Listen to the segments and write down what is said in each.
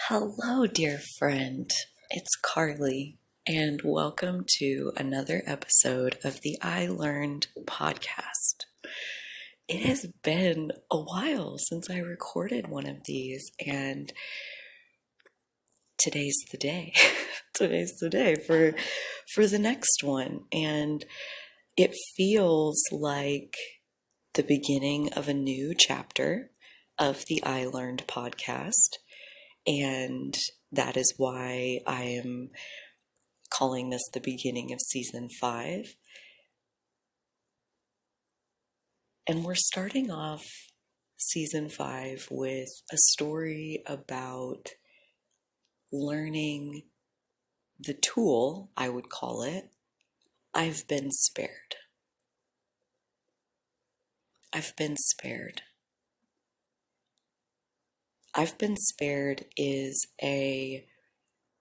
Hello, dear friend. It's Carly, and welcome to another episode of the I Learned podcast. It has been a while since I recorded one of these, and today's the day. Today's the day for the next one, and it feels like the beginning of a new chapter of the I Learned podcast. And that is why I am calling this the beginning of season 5. And we're starting off season 5 with a story about learning the tool, I would call it, I've been spared. I've been spared. I've been spared is a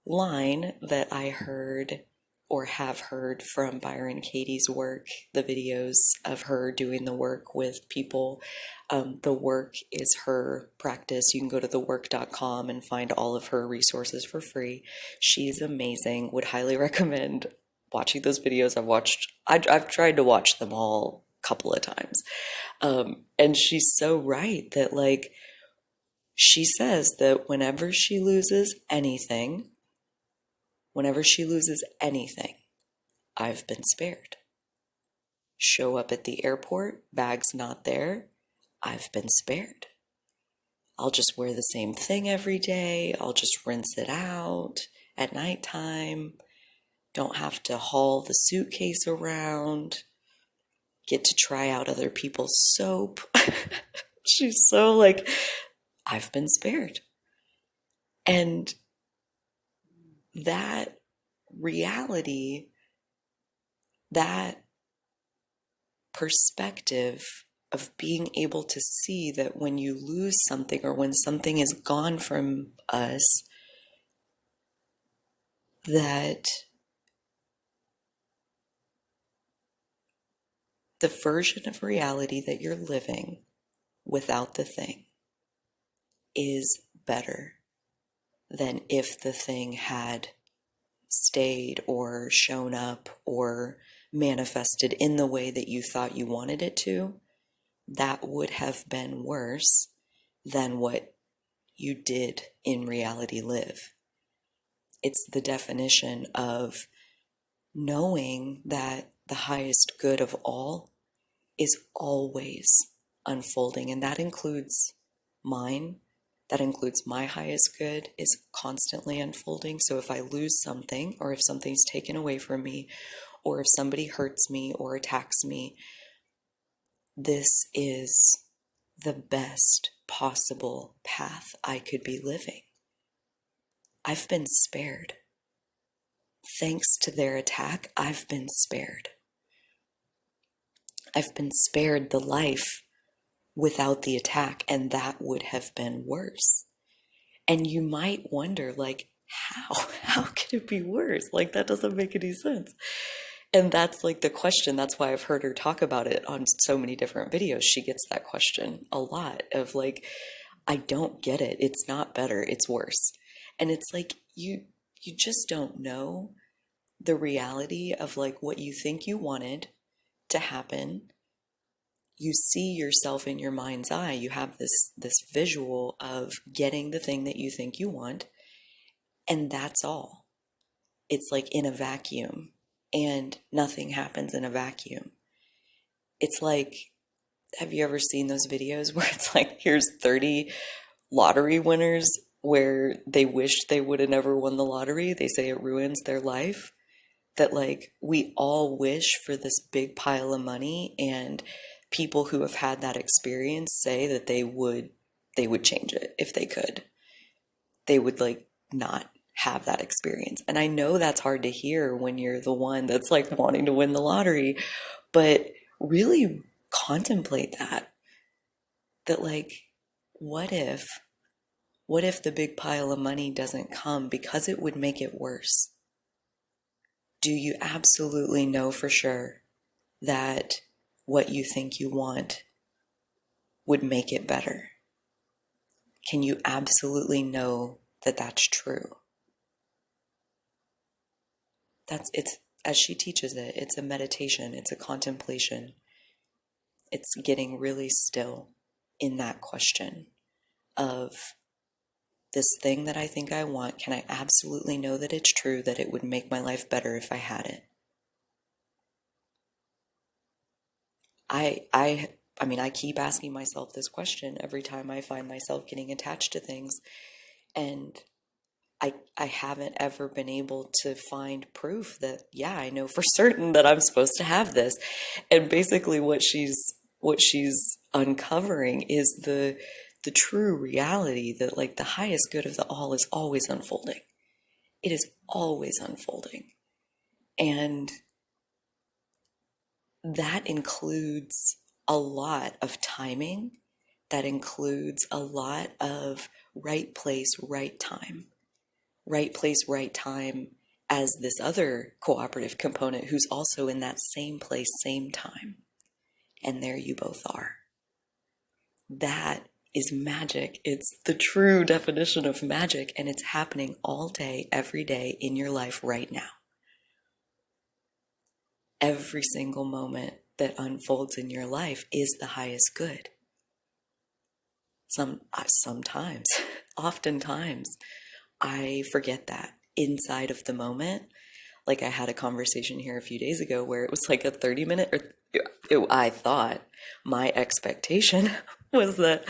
line that I heard or have heard from Byron Katie's work, the videos of her doing the work with people. The work is her practice. You can go to thework.com and find all of her resources for free. She's amazing. Would highly recommend watching those videos. I've tried to watch them all a couple of times. And she's so right that she says that whenever she loses anything, I've been spared. Show up at the airport, bag's not there, I've been spared. I'll just wear the same thing every day, I'll just rinse it out at nighttime, don't have to haul the suitcase around, get to try out other people's soap. She's so I've been spared. And that reality, that perspective of being able to see that when you lose something or when something is gone from us, that the version of reality that you're living without the thing is better than if the thing had stayed or shown up or manifested in the way that you thought you wanted it to. That would have been worse than what you did in reality live. It's the definition of knowing that the highest good of all is always unfolding, and that includes mine. That includes my highest good is constantly unfolding. So if I lose something, or if something's taken away from me, or if somebody hurts me or attacks me, this is the best possible path I could be living. I've been spared. Thanks to their attack, I've been spared. I've been spared the life without the attack, and that would have been worse. And you might wonder, how could it be worse? That doesn't make any sense. And that's the question. That's why I've heard her talk about it on so many different videos. She gets that question a lot of I don't get it. It's not better, it's worse. And it's you just don't know the reality of what you think you wanted to happen. You see yourself in your mind's eye. You have this visual of getting the thing that you think you want, and that's all. It's in a vacuum, and nothing happens in a vacuum. It's have you ever seen those videos where it's here's 30 lottery winners where they wish they would have never won the lottery? They say it ruins their life. That we all wish for this big pile of money, and people who have had that experience say that they would change it if they could. They would not have that experience. And I know that's hard to hear when you're the one that's wanting to win the lottery, but really contemplate that what if the big pile of money doesn't come, because it would make it worse? Do you absolutely know for sure that what you think you want would make it better? Can you absolutely know that that's true. It's, as she teaches it, it's a meditation, it's a contemplation. It's getting really still in that question of, this thing that I think I want, can I absolutely know that it's true, that it would make my life better if I had it? I mean, I keep asking myself this question every time I find myself getting attached to things, and I haven't ever been able to find proof that, yeah, I know for certain that I'm supposed to have this. And basically what she's uncovering is the true reality that, like, the highest good of the all is always unfolding. It is always unfolding. And that includes a lot of timing. That includes a lot of right place, right time. Right place, right time as this other cooperative component who's also in that same place, same time. And there you both are. That is magic. It's the true definition of magic, and it's happening all day, every day in your life right now. Every single moment that unfolds in your life is the highest good. Sometimes, oftentimes, I forget that inside of the moment. Like, I had a conversation here a few days ago where it was like a 30-minute, I thought my expectation was that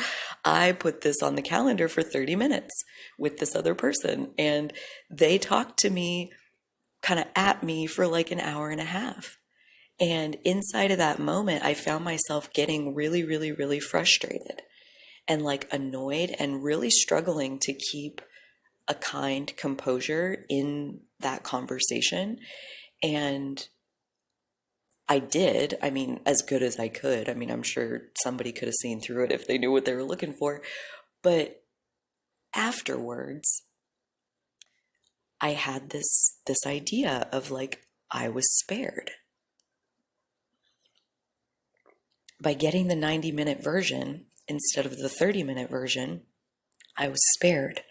I put this on the calendar for 30 minutes with this other person, and they talked to me, kind of at me, for like an hour and a half. And inside of that moment, I found myself getting really, really, really frustrated and like annoyed and really struggling to keep a kind composure in that conversation. And I did, I mean, as good as I could. I mean, I'm sure somebody could have seen through it if they knew what they were looking for. But afterwards, I had this idea of, like, I was spared. By getting the 90-minute version instead of the 30-minute version, I was spared.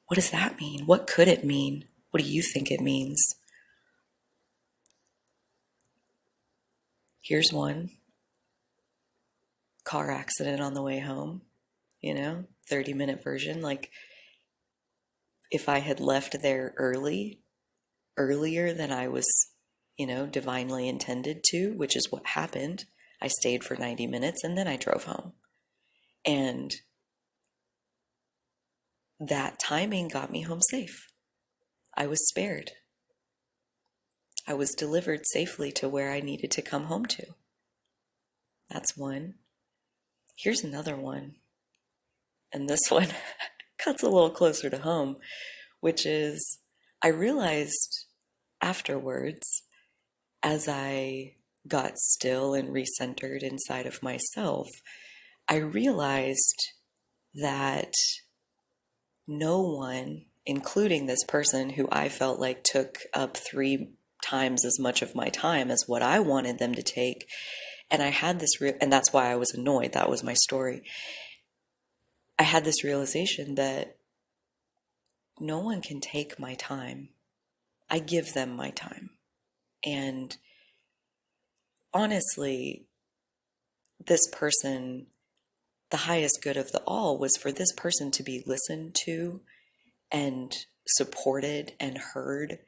What does that mean? What could it mean? What do you think it means? Here's one. Car accident on the way home, 30-minute version. Like, if I had left there earlier than I was, divinely intended to, which is what happened. I stayed for 90 minutes and then I drove home. And that timing got me home safe. I was spared. I was delivered safely to where I needed to come home to. That's one. Here's another one. And this one cuts a little closer to home, which is, I realized afterwards, as I got still and recentered inside of myself, I realized that no one, including this person who I felt like took up 3 times as much of my time as what I wanted them to take, and I had this and that's why I was annoyed. That was my story. I had this realization that no one can take my time. I give them my time. And honestly, this person, the highest good of the all was for this person to be listened to and supported and heard.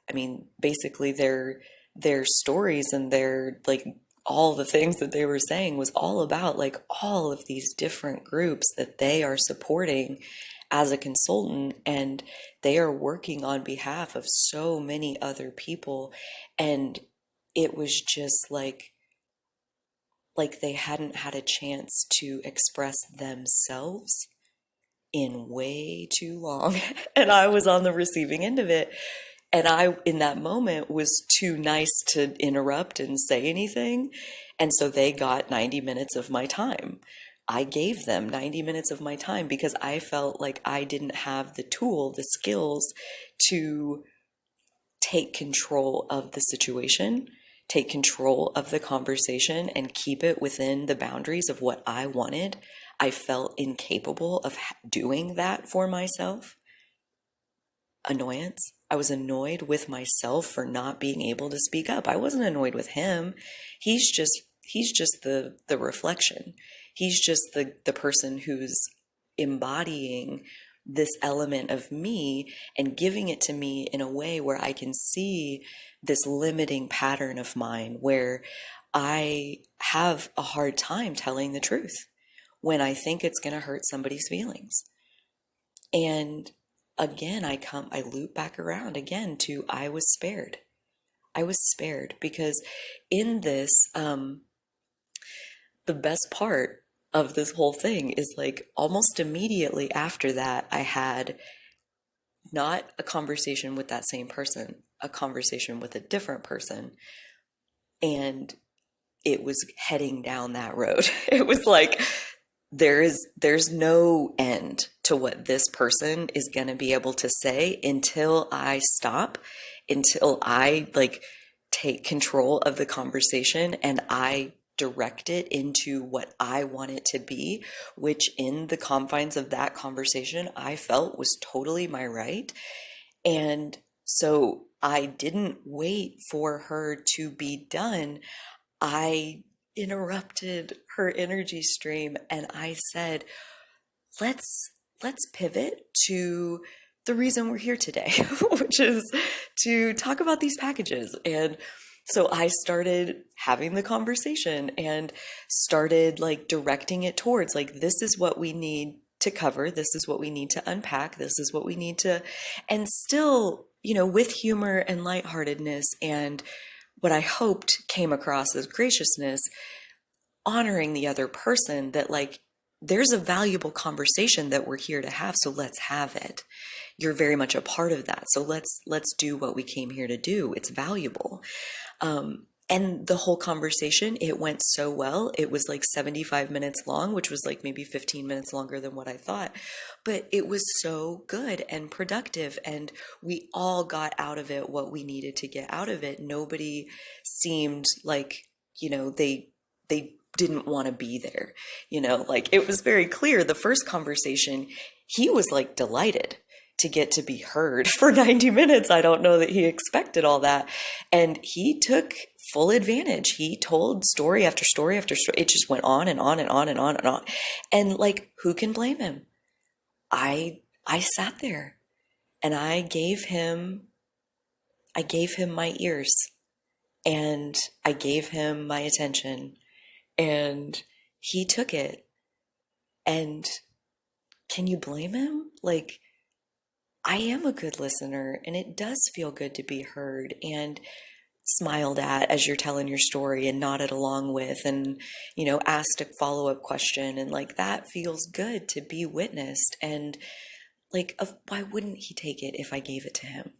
I mean, basically their stories and their, like, all the things that they were saying was all about, like, all of these different groups that they are supporting as a consultant, and they are working on behalf of so many other people. And it was just like they hadn't had a chance to express themselves in way too long. And I was on the receiving end of it. And I, in that moment, was too nice to interrupt and say anything. And so they got 90 minutes of my time. I gave them 90 minutes of my time because I felt like I didn't have the tool, the skills to take control of the situation, take control of the conversation, and keep it within the boundaries of what I wanted. I felt incapable of doing that for myself. Annoyance. I was annoyed with myself for not being able to speak up. I wasn't annoyed with him. He's just the reflection. He's just the person who's embodying this element of me and giving it to me in a way where I can see this limiting pattern of mine where I have a hard time telling the truth when I think it's going to hurt somebody's feelings. And again, I loop back around again to I was spared. I was spared because in this, the best part of this whole thing is like almost immediately after that, I had not a conversation with that same person, a conversation with a different person. And it was heading down that road. It was like, there's no end to what this person is going to be able to say until I stop, until I like take control of the conversation and I direct it into what I want it to be, which in the confines of that conversation, I felt was totally my right. And so I didn't wait for her to be done. I interrupted her energy stream and I said, let's pivot to the reason we're here today, which is to talk about these packages. And so I started having the conversation and started like directing it towards like, this is what we need to cover. This is what we need to unpack. This is what we need to, and still, with humor and lightheartedness and what I hoped came across as graciousness, honoring the other person that like, there's a valuable conversation that we're here to have. So let's have it. You're very much a part of that. So let's do what we came here to do. It's valuable. And the whole conversation, it went so well. It was like 75 minutes long, which was like maybe 15 minutes longer than what I thought. But it was so good and productive. And we all got out of it what we needed to get out of it. Nobody seemed like, they didn't want to be there. Like it was very clear. The first conversation, he was like delighted to get to be heard for 90 minutes. I don't know that he expected all that. And he took full advantage. He told story after story after story. It just went on and on and on and on and on. And like, who can blame him? I sat there and I gave him my ears and I gave him my attention and he took it. And can you blame him? Like, I am a good listener and it does feel good to be heard and smiled at as you're telling your story and nodded along with and, asked a follow-up question. And like, that feels good to be witnessed. And like, why wouldn't he take it if I gave it to him?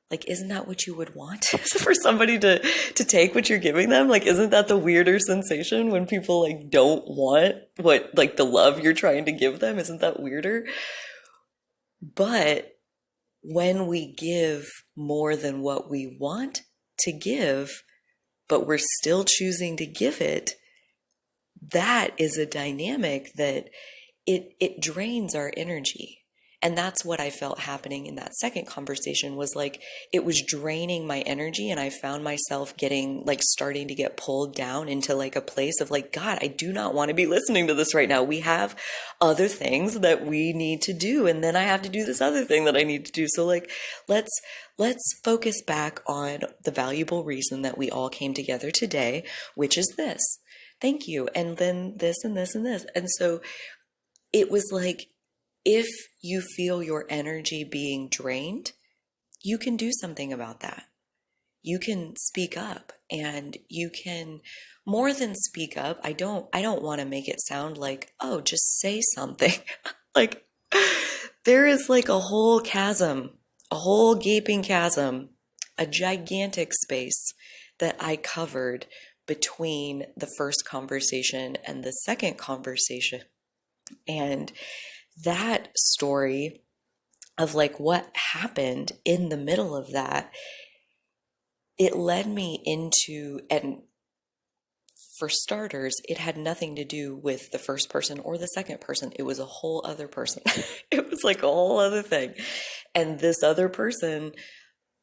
Like, isn't that what you would want for somebody to take what you're giving them? Like, isn't that the weirder sensation when people like don't want what, like the love you're trying to give them? Isn't that weirder? But when we give more than what we want to give, but we're still choosing to give it, that is a dynamic that it drains our energy. And that's what I felt happening in that second conversation was like, it was draining my energy. And I found myself starting to get pulled down into like a place of like, God, I do not want to be listening to this right now. We have other things that we need to do. And then I have to do this other thing that I need to do. So like, let's focus back on the valuable reason that we all came together today, which is this. Thank you. And then this and this and this. And so it was like, if you feel your energy being drained, you can do something about that. You can speak up and you can more than speak up. I don't want to make it sound like, oh, just say something. Like there is like a whole chasm, a whole gaping chasm, a gigantic space that I covered between the first conversation and the second conversation. And that story of like what happened in the middle of that, it led me into, and For starters, it had nothing to do with the first person or the second person. It was a whole other person. It was like a whole other thing. And this other person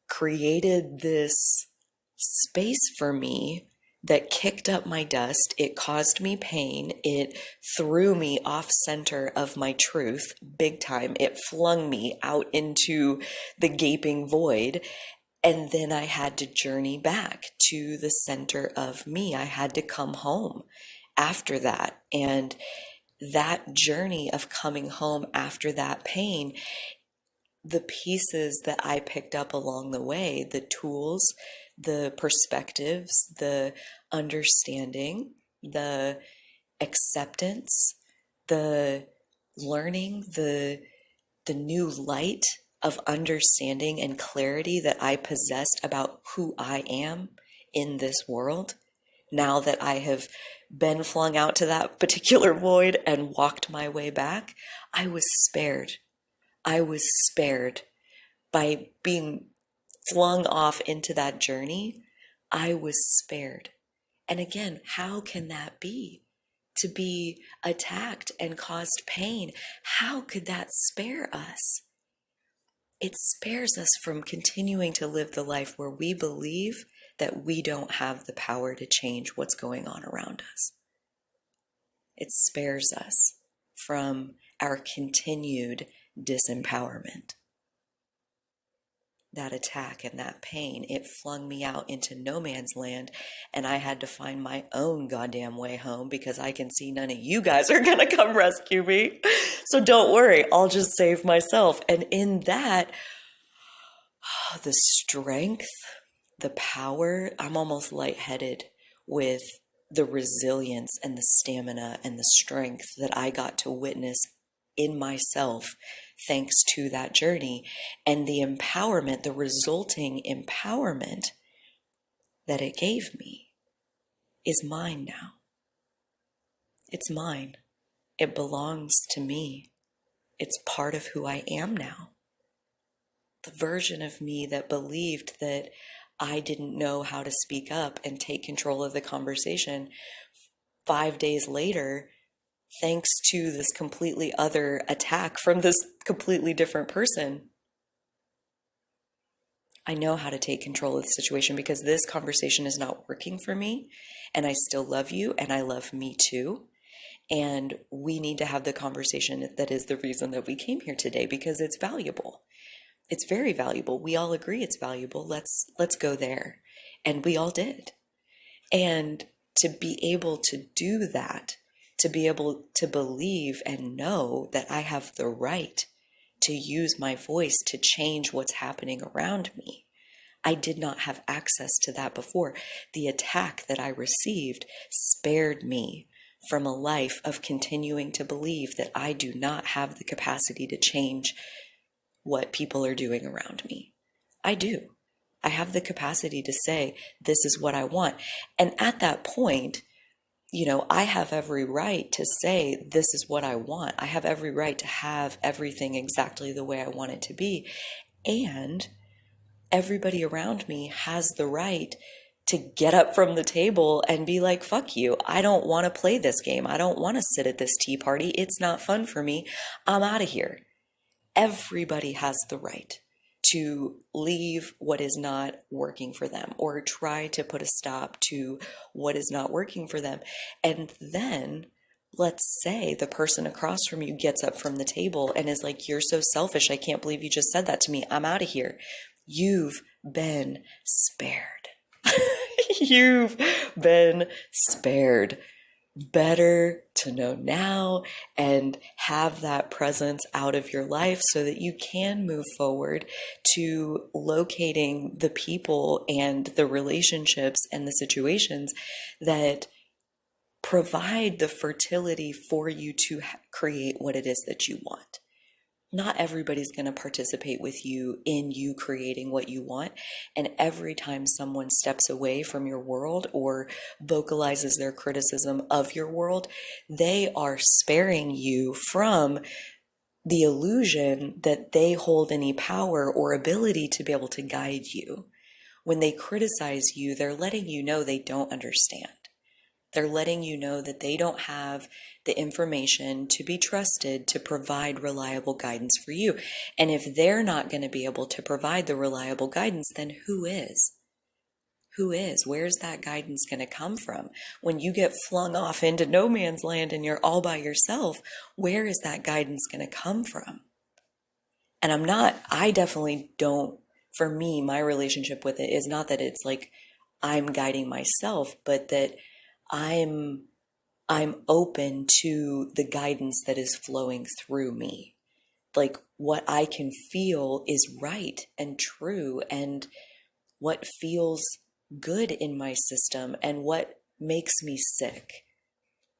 created this space for me that kicked up my dust. It caused me pain. It threw me off center of my truth big time. It flung me out into the gaping void. And then I had to journey back to the center of me. I had to come home after that. And that journey of coming home after that pain, the pieces that I picked up along the way, the tools, the perspectives, the understanding, the acceptance, the learning, the new light of understanding and clarity that I possessed about who I am in this world, now that I have been flung out to that particular void and walked my way back, I was spared. I was spared by being flung off into that journey. I was spared. And again, how can that be? To be attacked and caused pain, how could that spare us? It spares us from continuing to live the life where we believe that we don't have the power to change what's going on around us. It spares us from our continued disempowerment. That attack and that pain, it flung me out into no man's land, and I had to find my own goddamn way home because I can see none of you guys are gonna come rescue me. So don't worry, I'll just save myself. And in that, the strength, the power, I'm almost lightheaded with the resilience and the stamina and the strength that I got to witness in myself thanks to that journey, and the empowerment, the resulting empowerment that it gave me is mine now. It's mine. It belongs to me. It's part of who I am now. The version of me that believed that I didn't know how to speak up and take control of the conversation, 5 days later, thanks to this completely other attack from this completely different person, I know how to take control of the situation because this conversation is not working for me, and I still love you and I love me too. And we need to have the conversation that is the reason that we came here today, because it's valuable. It's very valuable. We all agree it's valuable. Let's go there. And we all did. And to be able to do that, to be able to believe and know that I have the right to use my voice to change what's happening around me. I did not have access to that before. The attack that I received spared me from a life of continuing to believe that I do not have the capacity to change what people are doing around me. I do. I have the capacity to say, this is what I want. And at that point, I have every right to say, this is what I want. I have every right to have everything exactly the way I want it to be. And everybody around me has the right to get up from the table and be like, fuck you. I don't want to play this game. I don't want to sit at this tea party. It's not fun for me. I'm out of here. Everybody has the right to leave what is not working for them or try to put a stop to what is not working for them. And then let's say the person across from you gets up from the table and is like, you're so selfish. I can't believe you just said that to me. I'm out of here. You've been spared. You've been spared. Better to know now and have that presence out of your life so that you can move forward to locating the people and the relationships and the situations that provide the fertility for you to create what it is that you want. Not everybody's going to participate with you in you creating what you want. And every time someone steps away from your world or vocalizes their criticism of your world, they are sparing you from the illusion that they hold any power or ability to be able to guide you. When they criticize you, they're letting you know they don't understand. They're letting you know that they don't have the information to be trusted to provide reliable guidance for you. And if they're not going to be able to provide the reliable guidance, then who is? Who is? Where's that guidance going to come from? When you get flung off into no man's land and you're all by yourself, where is that guidance going to come from? And I definitely don't, for me, my relationship with it is not that it's like I'm guiding myself, but that I'm open to the guidance that is flowing through me. Like what I can feel is right and true, and what feels good in my system, and what makes me sick,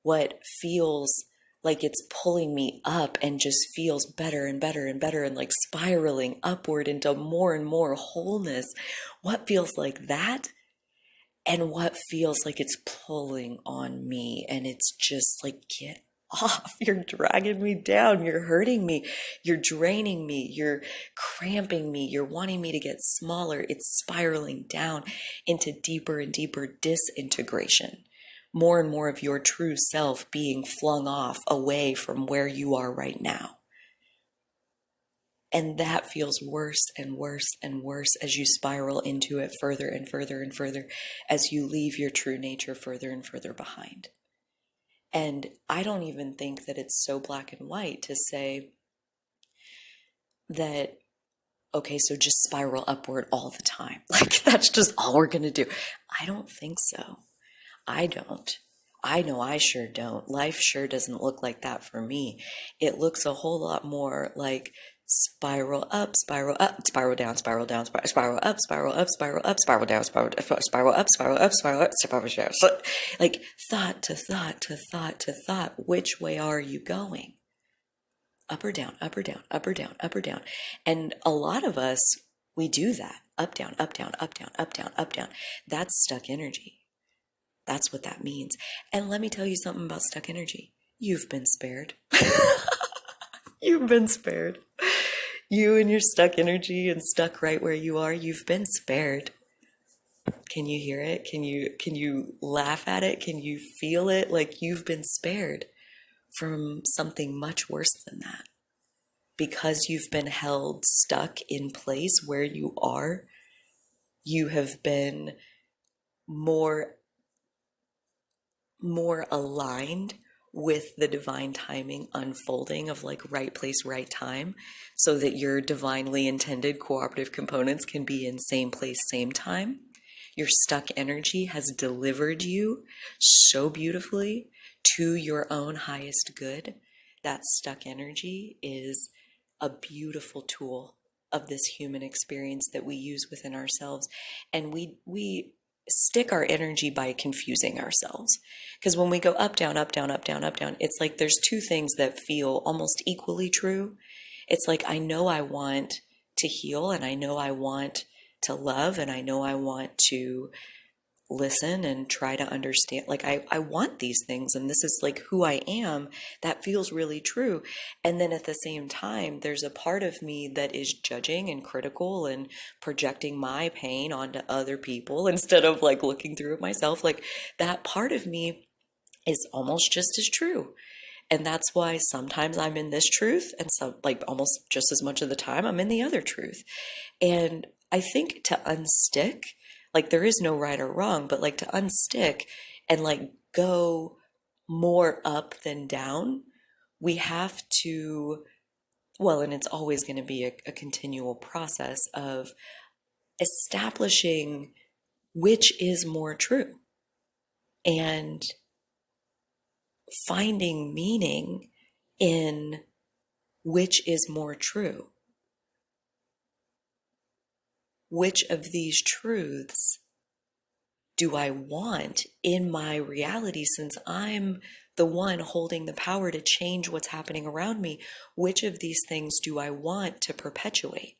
what feels like it's pulling me up and just feels better and better and better and like spiraling upward into more and more wholeness. What feels like that, and what feels like it's pulling on me and it's just like, get off, you're dragging me down, you're hurting me, you're draining me, you're cramping me, you're wanting me to get smaller. It's spiraling down into deeper and deeper disintegration, more and more of your true self being flung off away from where you are right now. And that feels worse and worse and worse as you spiral into it further and further and further, as you leave your true nature further and further behind. And I don't even think that it's so black and white to say that, okay, so just spiral upward all the time. Like that's just all we're going to do. I don't think so. I don't. I know I sure don't. Life sure doesn't look like that for me. It looks a whole lot more like spiral up, spiral down, spiral down, spiral up, spiral up, spiral up, spiral down, spiral up, spiral up, spiral up, spiral down. Like thought to thought to thought to thought. Which way are you going? Up or down, up or down, up or down, up or down. And a lot of us, we do that. Up, down, up, down, up, down, up, down, up, down. That's stuck energy. That's what that means. And let me tell you something about stuck energy. You've been spared. You've been spared. You and your stuck energy and stuck right where you are, you've been spared. Can you hear it? Can you laugh at it? Can you feel it? Like you've been spared from something much worse than that. Because you've been held stuck in place where you are, you have been more aligned with the divine timing unfolding of like right place, right time, so that your divinely intended cooperative components can be in same place, same time. Your stuck energy has delivered you so beautifully to your own highest good. That stuck energy is a beautiful tool of this human experience that we use within ourselves. And we stick our energy by confusing ourselves. Because when we go up, down, up, down, up, down, up, down, it's like there's two things that feel almost equally true. It's like, I know I want to heal, and I know I want to love, and I know I want to listen and try to understand. Like I want these things, and this is like who I am. That feels really true. And then at the same time, there's a part of me that is judging and critical and projecting my pain onto other people instead of like looking through it myself. Like that part of me is almost just as true. And that's why sometimes I'm in this truth, and some, like almost just as much of the time, I'm in the other truth. And I think to unstick, like there is no right or wrong, but like to unstick and like go more up than down, we have to, well, and it's always going to be a continual process of establishing which is more true and finding meaning in which is more true. Which of these truths do I want in my reality, since I'm the one holding the power to change what's happening around me? Which of these things do I want to perpetuate?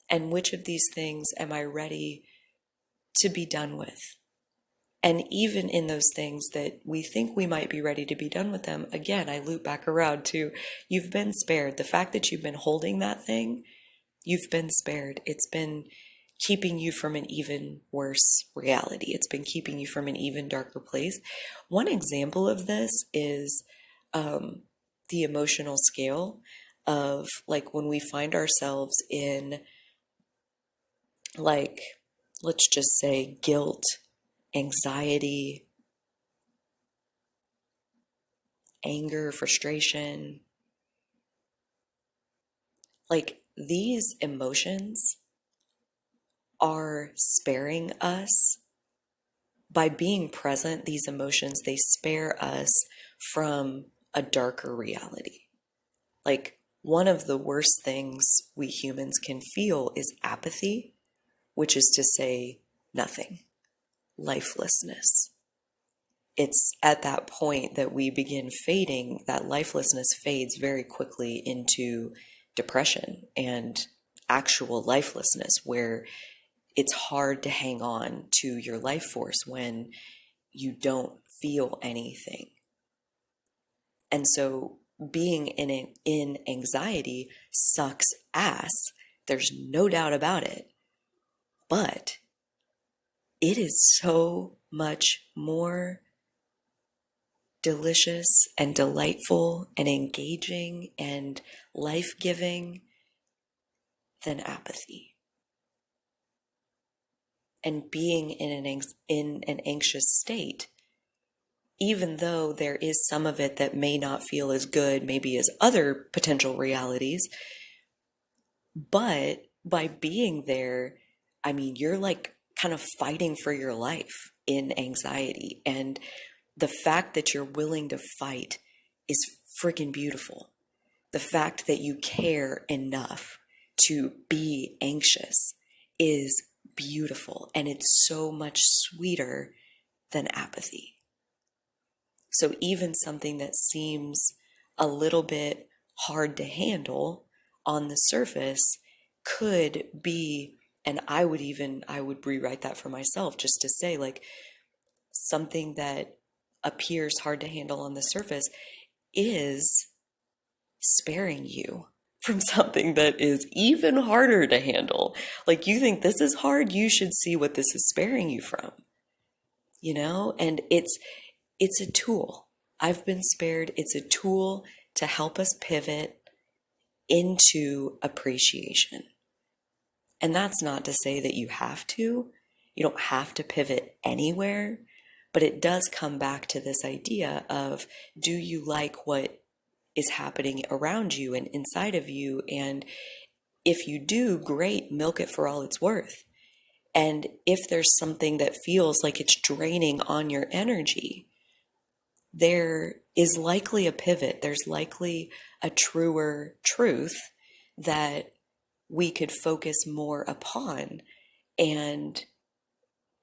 And which of these things am I ready to be done with? And even in those things that we think we might be ready to be done with them, again, I loop back around to, you've been spared. The fact that you've been holding that thing, you've been spared. It's been keeping you from an even worse reality. It's been keeping you from an even darker place. One example of this is the emotional scale of like when we find ourselves in, like, let's just say guilt, anxiety, anger, frustration. Like these emotions are sparing us. By being present, these emotions, they spare us from a darker reality. Like one of the worst things we humans can feel is apathy, which is to say nothing, lifelessness. It's at that point that we begin fading, that lifelessness fades very quickly into depression and actual lifelessness, where it's hard to hang on to your life force when you don't feel anything. And so being in anxiety sucks ass. There's no doubt about it. But it is so much more delicious and delightful and engaging and life-giving than apathy. And being in an anxious state, even though there is some of it that may not feel as good, maybe as other potential realities, but by being there, I mean, you're like kind of fighting for your life in anxiety. And the fact that you're willing to fight is freaking beautiful. The fact that you care enough to be anxious is beautiful. And it's so much sweeter than apathy. So even something that seems a little bit hard to handle on the surface could be, and I would rewrite that for myself just to say, like, something that appears hard to handle on the surface is sparing you from something that is even harder to handle. Like, you think this is hard, you should see what this is sparing you from, you know? And it's a tool. I've been spared. It's a tool to help us pivot into appreciation. And that's not to say that you have to. You don't have to pivot anywhere, but it does come back to this idea of, do you like what is happening around you and inside of you? And if you do, great, milk it for all it's worth. And if there's something that feels like it's draining on your energy, there is likely a pivot. There's likely a truer truth that we could focus more upon, and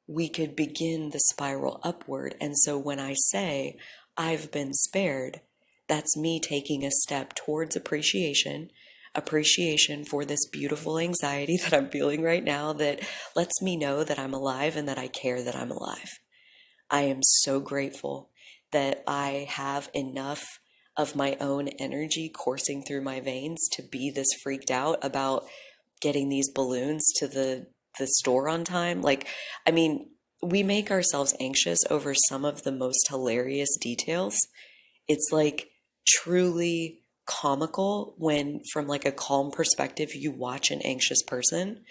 we could begin the spiral upward. And so when I say I've been spared, that's me taking a step towards appreciation for this beautiful anxiety that I'm feeling right now that lets me know that I'm alive and that I care that I'm alive. I am so grateful that I have enough of my own energy coursing through my veins to be this freaked out about getting these balloons to the store on time. Like, I mean, we make ourselves anxious over some of the most hilarious details. It's like truly comical when, from like a calm perspective, you watch an anxious person.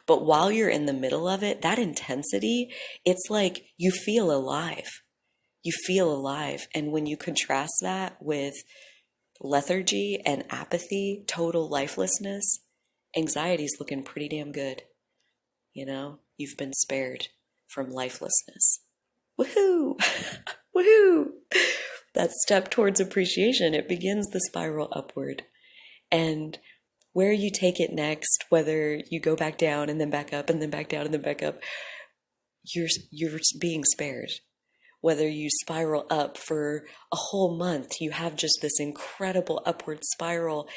But while you're in the middle of it, that intensity, it's like you feel alive. You feel alive. And when you contrast that with lethargy and apathy, total lifelessness, anxiety's looking pretty damn good. You know, you've been spared from lifelessness. Woohoo! Woohoo! That step towards appreciation, it begins the spiral upward. And where you take it next, whether you go back down and then back up and then back down and then back up, you're being spared. Whether you spiral up for a whole month, you have just this incredible upward spiral,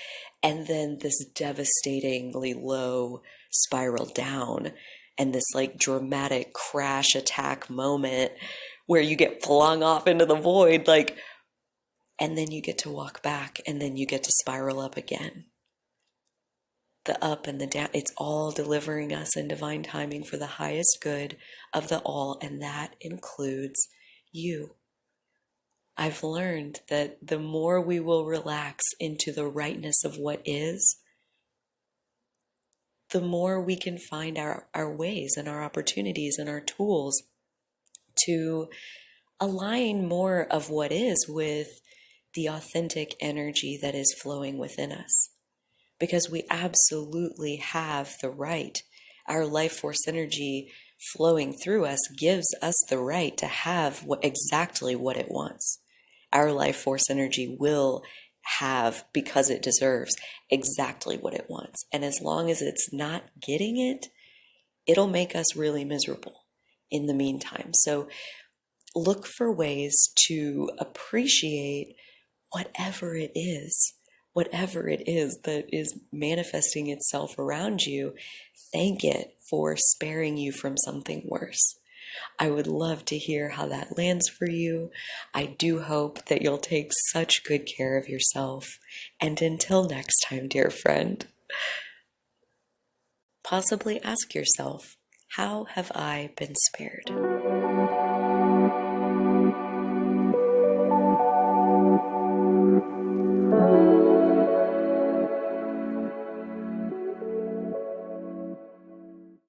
and then this devastatingly low spiral down, and this like dramatic crash attack moment where you get flung off into the void, like, and then you get to walk back, and then you get to spiral up again. the up and the down. It's all delivering us in divine timing for the highest good of the all, and that includes you. I've learned that the more we will relax into the rightness of what is, the more we can find our ways and our opportunities and our tools to align more of what is with the authentic energy that is flowing within us. Because we absolutely have the right. Our life force energy flowing through us gives us the right to have exactly what it wants. Our life force energy will have, because it deserves, exactly what it wants. And as long as it's not getting it, it'll make us really miserable in the meantime. So look for ways to appreciate whatever it is that is manifesting itself around you. Thank it for sparing you from something worse. I would love to hear how that lands for you. I do hope that you'll take such good care of yourself. And until next time, dear friend, possibly ask yourself, how have I been spared?